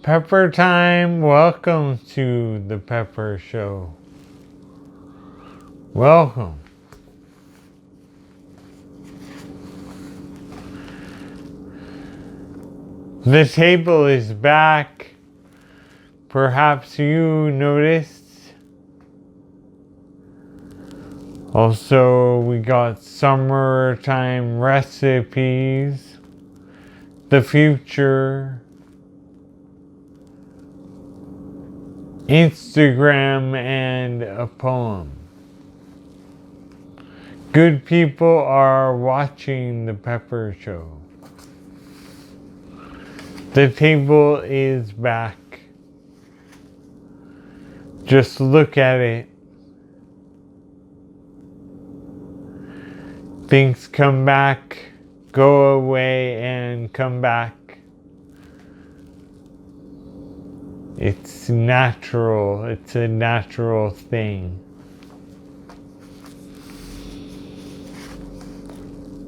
Pepper time, welcome to the Pepper Show. Welcome. The table is back. Perhaps you noticed. Also, we got summertime recipes, the future, Instagram, and a poem. Good people are watching the Pepper Show. The table is back. Just look at it. Things come back, go away, and come back. It's natural. It's a natural thing.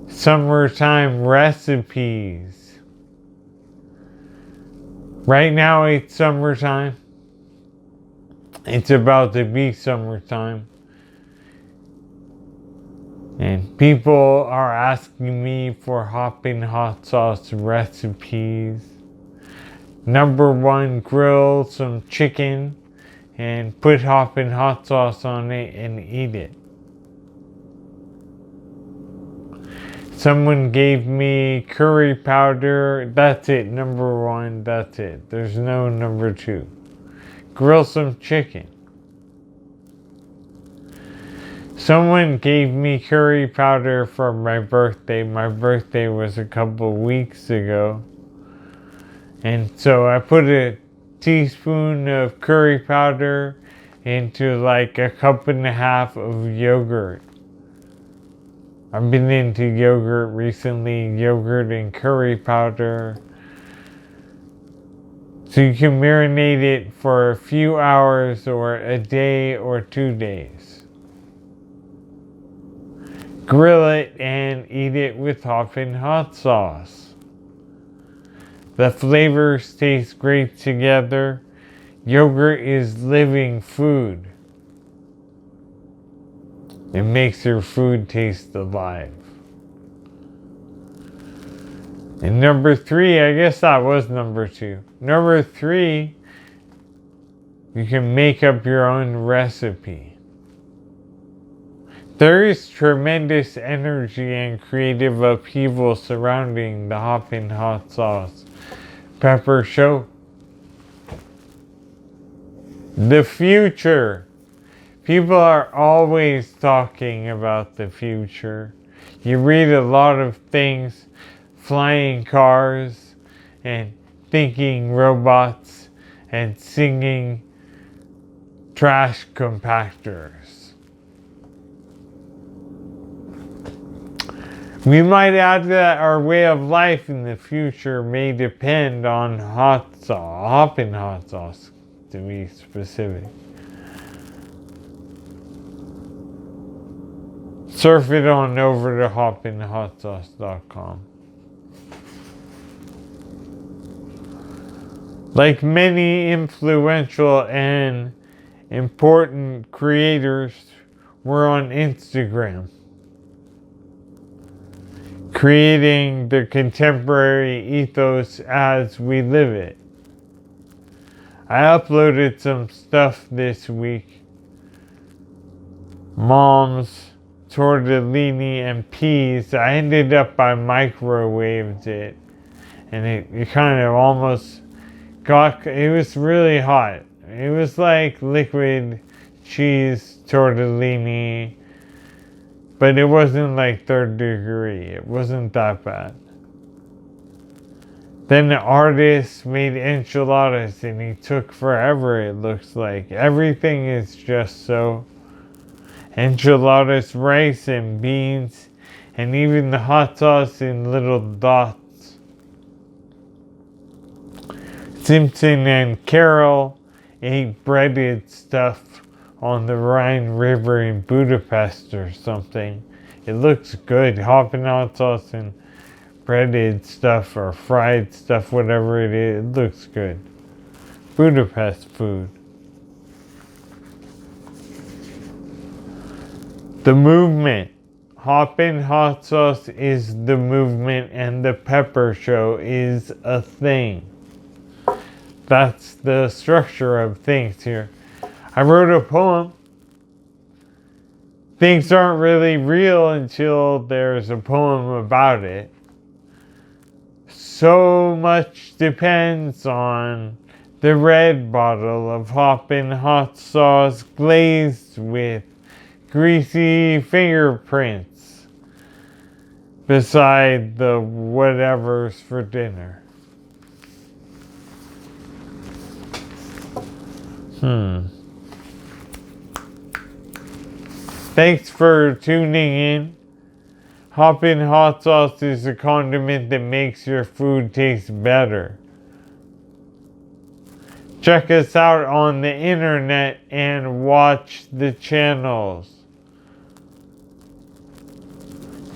Summertime recipes. Right now it's summertime. It's about to be summertime. And people are asking me for Hoppin Hot Sauce recipes. Number one, grill some chicken and put Hoppin Hot Sauce on it and eat it. Someone gave me curry powder. That's it, number one, that's it. There's no number two. Grill some chicken. Someone gave me curry powder for my birthday. My birthday was a couple weeks ago. And so I put a teaspoon of curry powder into like a cup and a half of yogurt. I've been into yogurt recently, yogurt and curry powder. So you can marinate it for a few hours or a day or 2 days. Grill it and eat it with Hoppin Hot Sauce. The flavors taste great together. Yogurt is living food. It makes your food taste alive. And number three, I guess that was number two. Number three, you can make up your own recipe. There is tremendous energy and creative upheaval surrounding the Hoppin Hot Sauce Pepper Show. The future. People are always talking about the future. You read a lot of things, flying cars and thinking robots and singing trash compactors. We might add that our way of life in the future may depend on hot sauce, Hoppin Hot Sauce, to be specific. Surf it on over to hoppinhotsauce.com. Like many influential and important creators, we're on Instagram, creating the contemporary ethos as we live it. I uploaded some stuff this week. Mom's tortellini and peas. I ended up I microwaved it, and it kind of almost got, it was really hot. It was like liquid cheese tortellini, but it wasn't like 3rd degree. It wasn't that bad. Then the artist made enchiladas and he took forever, it looks like. Everything is just so. Enchiladas, rice and beans, and even the hot sauce in little dots. Simpson and Carol ate breaded stuff on the Rhine River in Budapest or something. It looks good. Hoppin Hot Sauce and breaded stuff or fried stuff, whatever it is, it looks good. Budapest food. The movement. Hoppin Hot Sauce is the movement and the pepper show is a thing. That's the structure of things here. I wrote a poem. Things aren't really real until there's a poem about it. So much depends on the red bottle of Hoppin Hot Sauce glazed with greasy fingerprints beside the whatever's for dinner. Thanks for tuning in. Hoppin Hot Sauce is a condiment that makes your food taste better. Check us out on the internet and watch the channels.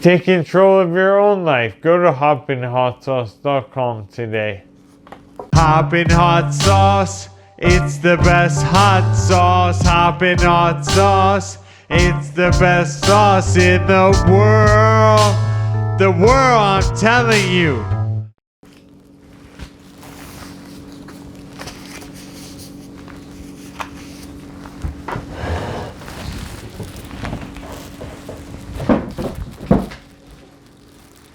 Take control of your own life. Go to hoppinhotsauce.com today. Hoppin Hot Sauce, it's the best hot sauce. Hoppin Hot Sauce, it's the best sauce in the world. The world, I'm telling you.